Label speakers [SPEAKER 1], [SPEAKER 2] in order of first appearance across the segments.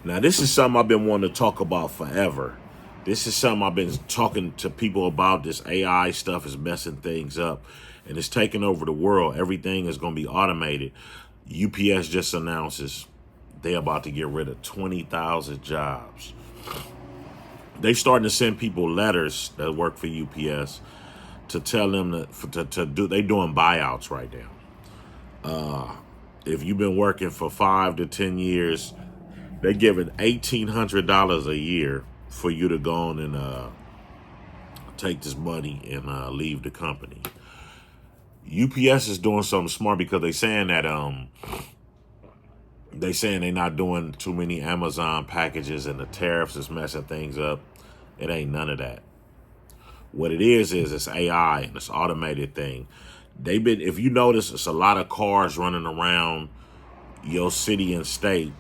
[SPEAKER 1] Now, this is something I've been wanting to talk about forever. This is something I've been talking to people about. This AI stuff is messing things up, and it's taking over the world. Everything is going to be automated. UPS just announces they're about to get rid of 20,000 jobs. They starting to send people letters that work for UPS to tell them to do. They doing buyouts right now. If you've been working for 5 to 10 years, they're giving $1,800 a year for you to go on and take this money and leave the company. UPS is doing something smart because they saying that they're not doing too many Amazon packages and the tariffs is messing things up. It ain't none of that. What it is it's AI and it's automated thing. If you notice, it's a lot of cars running around your city and state,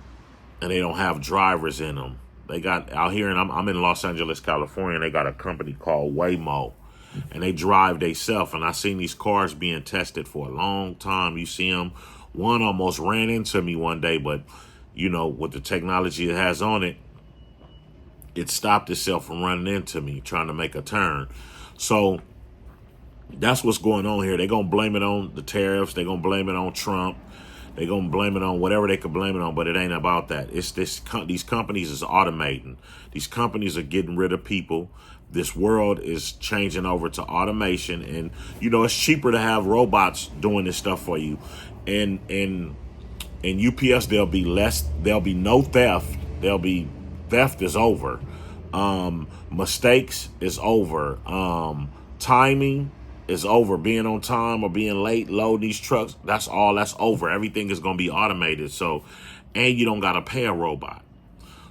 [SPEAKER 1] and they don't have drivers in them. They got out here, and I'm in Los Angeles, California, and they got a company called Waymo, and they drive themselves. And I seen these cars being tested for a long time. You see them. One almost ran into me one day, but with the technology it has on it, it stopped itself from running into me trying to make a turn. So that's what's going on here. They're gonna blame it on the tariffs. They're gonna blame it on Trump. They're going to blame it on whatever they could blame it on, but it ain't about that. It's these companies is automating. These companies are getting rid of people. This world is changing over to automation, and it's cheaper to have robots doing this stuff for you. And UPS, there'll be no theft. Theft is over. Mistakes is over. Timing is over. Being on time or being late, loading these trucks, that's over. Everything is going to be automated. So, and you don't got to pay a robot.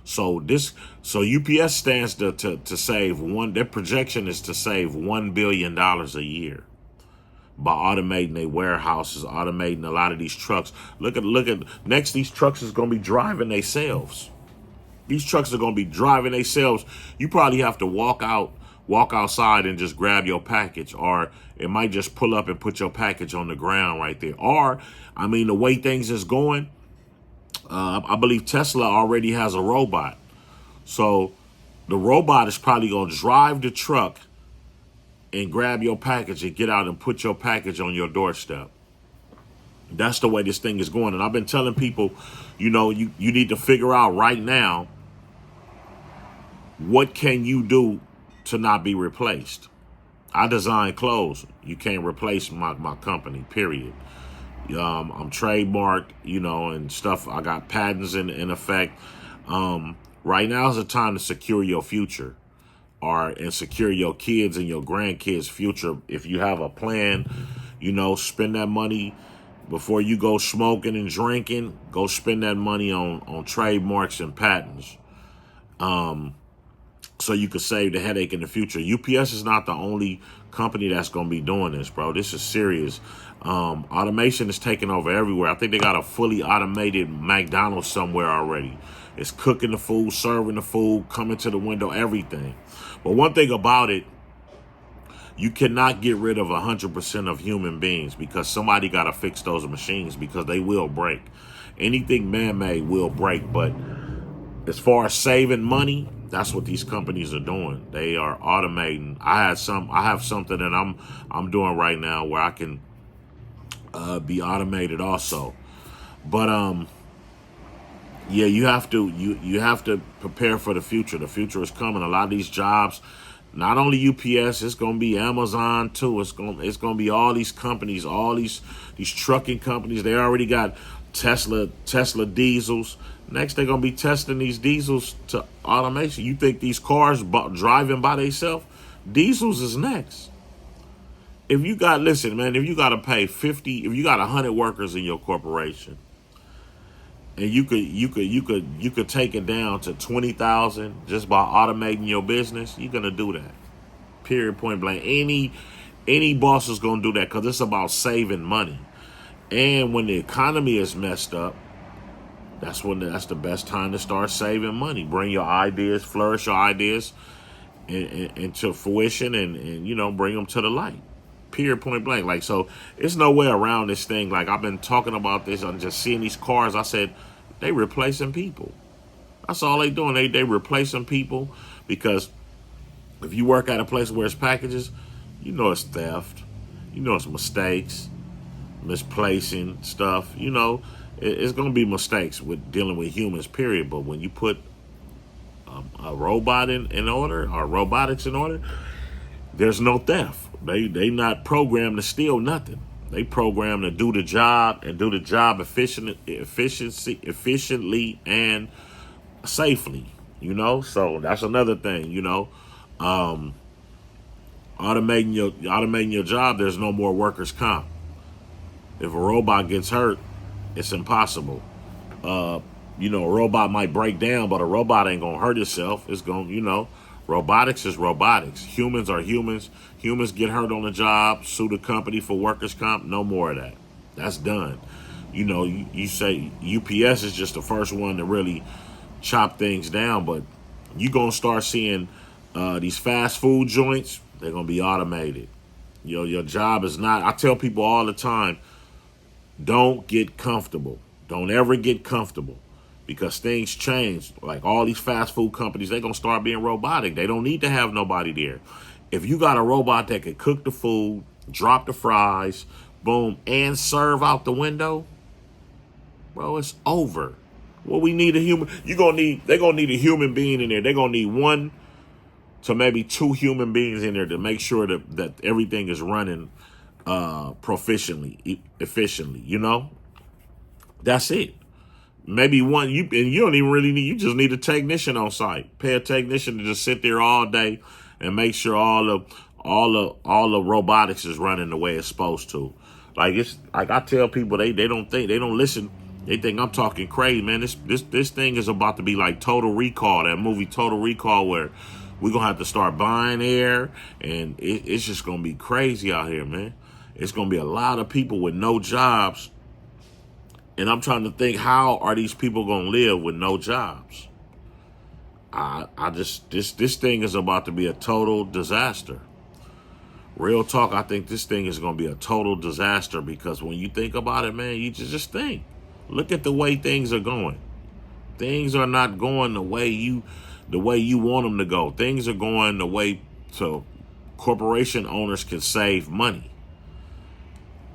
[SPEAKER 1] So UPS stands to save their projection is to save $1 billion a year by automating their warehouses, automating a lot of these trucks. Look at next, these trucks is going to be driving themselves. These trucks are going to be driving themselves. You probably have to walk outside and just grab your package, or it might just pull up and put your package on the ground right there. Or, the way things is going, I believe Tesla already has a robot. So the robot is probably going to drive the truck and grab your package and get out and put your package on your doorstep. That's the way this thing is going. And I've been telling people, you need to figure out right now, what can you do to not be replaced? I design clothes. You can't replace my company, period. I'm trademarked, and stuff. I got patents in effect. Right now is the time to secure your future, and secure your kids and your grandkids' future. If you have a plan, spend that money before you go smoking and drinking. Go spend that money on trademarks and patents. So you could save the headache in the future. UPS is not the only company that's going to be doing this, bro. This is serious. Automation is taking over everywhere. I think they got a fully automated McDonald's somewhere already. It's cooking the food, serving the food, coming to the window, everything. But one thing about it, you cannot get rid of 100% of human beings, because somebody got to fix those machines, because they will break. Anything man-made will break. But as far as saving money, that's what these companies are doing. They are automating. I have something that I'm doing right now where I can be automated also. But yeah, you have to prepare for the future. The future is coming. A lot of these jobs, not only UPS, it's going to be Amazon too. It's going to be all these companies, all these trucking companies. They already got Tesla diesels. Next, they're going to be testing these diesels to automation. You think these cars driving by themselves? Diesels is next. If you got to pay 50, if you got 100 workers in your corporation, and you could take it down to 20,000 just by automating your business, you're gonna do that. Period, point blank. Any boss is gonna do that, because it's about saving money. And when the economy is messed up, that's the best time to start saving money. Bring your ideas, flourish your ideas into fruition, and bring them to the light. Period, point blank. Like, so it's no way around this thing. Like, I've been talking about this. I'm just seeing these cars. I said, they replacing people. That's all they doing. They replacing people because if you work at a place where it's packages, you know it's theft, you know it's mistakes, misplacing stuff. You know, it's gonna be mistakes with dealing with humans. Period. But when you put a robot in order or robotics in order, there's no theft. They not programmed to steal nothing. They programmed to do the job and do the job efficiently and safely. You know, so that's another thing. You know, automating your job. There's no more workers' comp. If a robot gets hurt, it's impossible. You know, a robot might break down, but a robot ain't gonna hurt itself. It's gonna, you know, robotics is robotics. Humans are humans. Humans get hurt on the job, sue the company for workers' comp. No more of that. That's done. You know, you say UPS is just the first one to really chop things down, but you gonna start seeing these fast food joints. They're gonna be automated. Your job is not. I tell people all the time, don't get comfortable. Don't ever get comfortable because things change. Like all these fast food companies, they're going to start being robotic. They don't need to have nobody there. If you got a robot that can cook the food, drop the fries, boom, and serve out the window, bro, it's over. Well, we need a human. They're going to need a human being in there. They're going to need one to maybe two human beings in there to make sure that everything is running efficiently, you know? That's it. Maybe one, you don't even really need, you just need a technician on site. Pay a technician to just sit there all day and make sure all the robotics is running the way it's supposed to. Like it's like I tell people they don't listen. They think I'm talking crazy, man. This thing is about to be like Total Recall, that movie Total Recall, where we're gonna have to start buying air and it's just gonna be crazy out here, man. It's gonna be a lot of people with no jobs. And I'm trying to think, how are these people gonna live with no jobs? This thing is about to be a total disaster. Real talk, I think this thing is gonna be a total disaster because when you think about it, man, you just think. Look at the way things are going. Things are not going the way you want them to go. Things are going the way so corporation owners can save money.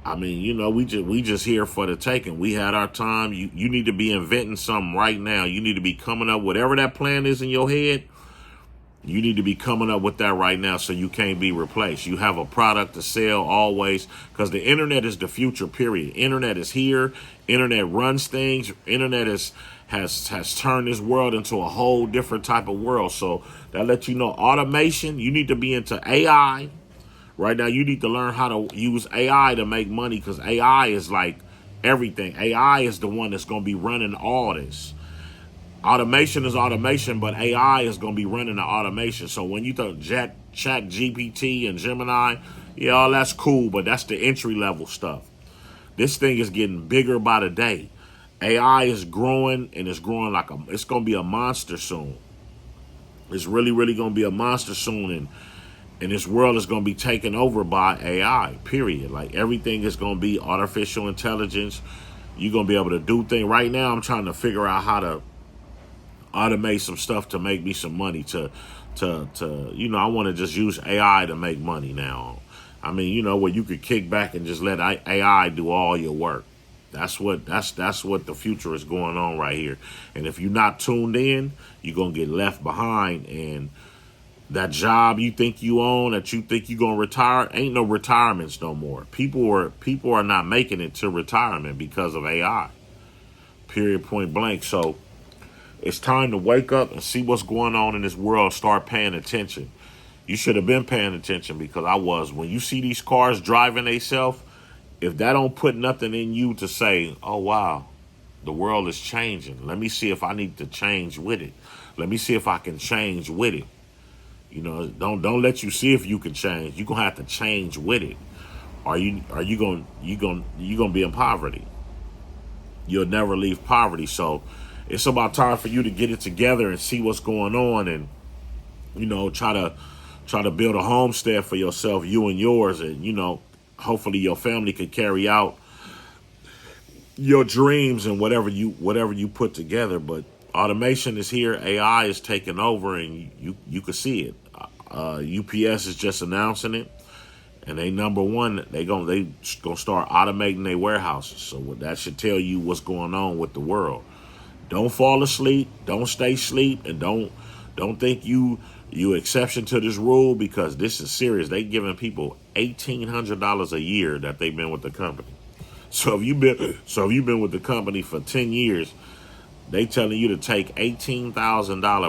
[SPEAKER 1] I mean, you know, we just here for the taking. We had our time. You need to be inventing something right now. You need to be coming up, whatever that plan is in your head, you need to be coming up with that right now so you can't be replaced. You have a product to sell always because the internet is the future, period. Internet is here. Internet runs things. Internet has turned this world into a whole different type of world. So that lets you know automation, you need to be into AI. Right now, you need to learn how to use AI to make money because AI is like everything. AI is the one that's going to be running all this. Automation is automation, but AI is going to be running the automation. So when you talk Chat GPT and Gemini, yeah, all that's cool, but that's the entry level stuff. This thing is getting bigger by the day. AI is growing, and it's growing it's going to be a monster soon. It's really, really going to be a monster soon, and this world is going to be taken over by AI, period. Like everything is going to be artificial intelligence. You're going to be able to do things. Right now, I'm trying to figure out how to automate some stuff to make me some money to you know, I want to just use AI to make money now. I mean, you know, where you could kick back and just let AI do all your work. That's what the future is going on right here. And if you're not tuned in, you're going to get left behind, and that job you think you own, that you think you're going to retire, ain't no retirements no more. People are not making it to retirement because of AI. Period, point blank. So it's time to wake up and see what's going on in this world. Start paying attention. You should have been paying attention because I was. When you see these cars driving themselves, if that don't put nothing in you to say, oh, wow, the world is changing. Let me see if I need to change with it. Let me see if I can change with it. You know, don't let you see if you can change. You're gonna have to change with it. Are you gonna be in poverty? You'll never leave poverty. So it's about time for you to get it together and see what's going on, and you know, try to build a homestead for yourself, you and yours, and you know, hopefully your family can carry out your dreams and whatever you put together. But Automation is here. AI is taking over, and you can see it. UPS is just announcing it, and they number one. They gonna start automating their warehouses. So that should tell you what's going on with the world. Don't fall asleep. Don't stay asleep, and don't think you exception to this rule, because this is serious. They giving people $1,800 a year that they've been with the company. So if you've been with the company for 10 years, they telling you to take $18,000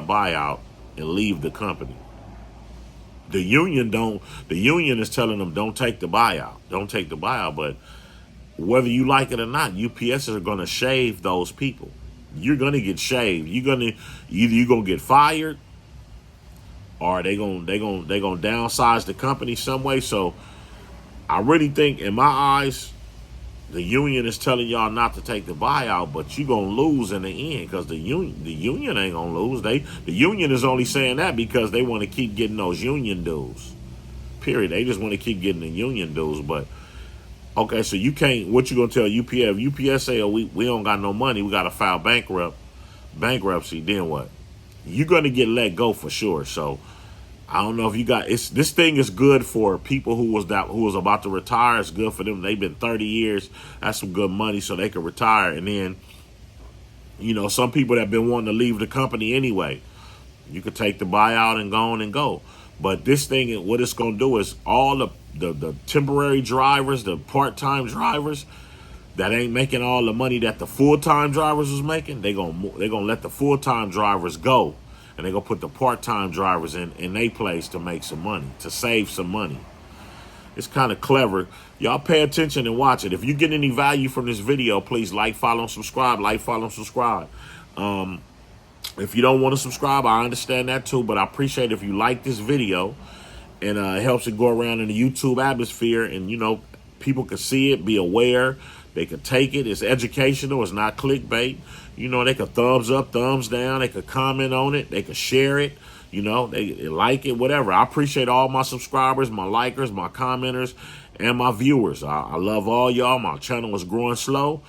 [SPEAKER 1] buyout and leave the company. The union is telling them don't take the buyout. Don't take the buyout. But whether you like it or not, UPS are gonna shave those people. You're gonna get shaved. Either you're gonna get fired, or they gonna downsize the company some way. So I really think, in my eyes, the union is telling y'all not to take the buyout, but you gonna lose in the end, because the union ain't gonna lose. The union is only saying that because they want to keep getting those union dues. Period. They just want to keep getting the union dues. But okay, so you can't. What you gonna tell UPS? If UPS say, "Oh, we don't got no money. We got to file bankruptcy." Then what? You're gonna get let go for sure. So I don't know if you got this thing is good for people who was about to retire. It's good for them. They've been 30 years. That's some good money, so they can retire. And then, some people that have been wanting to leave the company anyway, you could take the buyout and go on and go. But this thing, what it's gonna do is all the temporary drivers, the part-time drivers that ain't making all the money that the full-time drivers was making, they gonna let the full-time drivers go. And they're going to put the part-time drivers in their place to make some money, to save some money. It's kind of clever. Y'all pay attention and watch it. If you get any value from this video, please like, follow, and subscribe. Like, follow, and subscribe. If you don't want to subscribe, I understand that too. But I appreciate if you like this video. And it helps it go around in the YouTube atmosphere. And, people can see it, be aware. They could take it. It's educational. It's not clickbait. They could thumbs up, thumbs down. They could comment on it. They could share it. They like it, whatever. I appreciate all my subscribers, my likers, my commenters, and my viewers. I love all y'all. My channel is growing slow,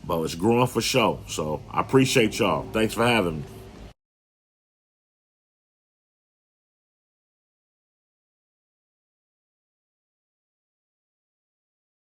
[SPEAKER 1] but it's growing for show. So I appreciate y'all. Thanks for having me.